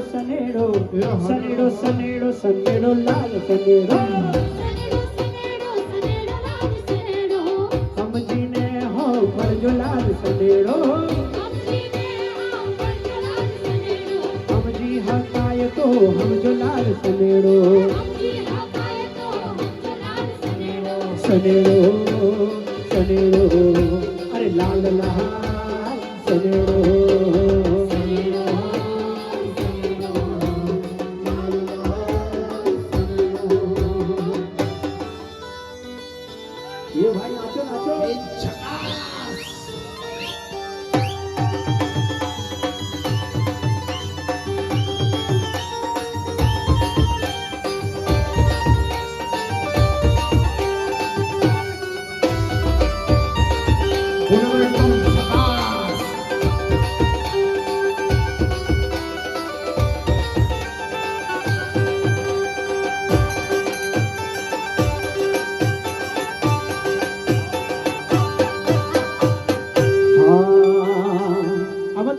सनेड़ो सनेड़ो सनेड़ो सनेड़ो लाल सनेड़ो हम जीने हो पर जो लाल सनेड़ो हम जी हकाए तो हम जो लाल सनेड़ो सनेड़ो सनेड़ो अरे लाल लाल सनेड़ो ये भाई नाचो नाचो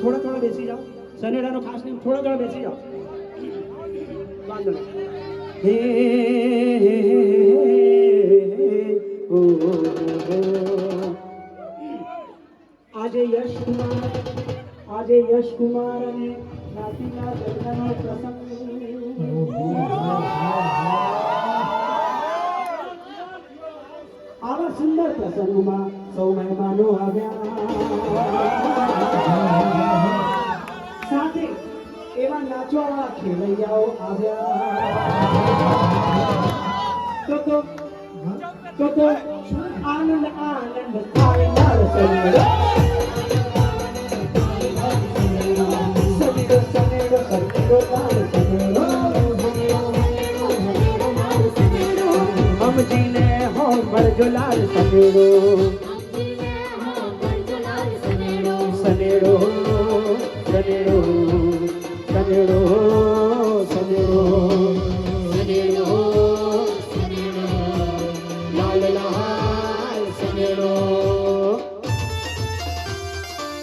थोड़ा थोड़ा बेसी जाओ सनेड़ा नो खास नहीं थोड़ा थोड़ा बेसी जाओ हे ओ આજે યશ કુમાર અને નાતીના લગ્નનો પ્રસંગ આવા સુંદર પ્રસંગમાં સૌ મહેમાનો આવ્યા સાથે એવા નાચવાવાળા ખેલૈયાઓ આવ્યા તો આનંદ આનંદ થાય લાલ સનેડો સનેડો સનેડો સનેડો લાલ સનેડો हम जीने हो पर जो लाल सनेड़ो सनेड़ो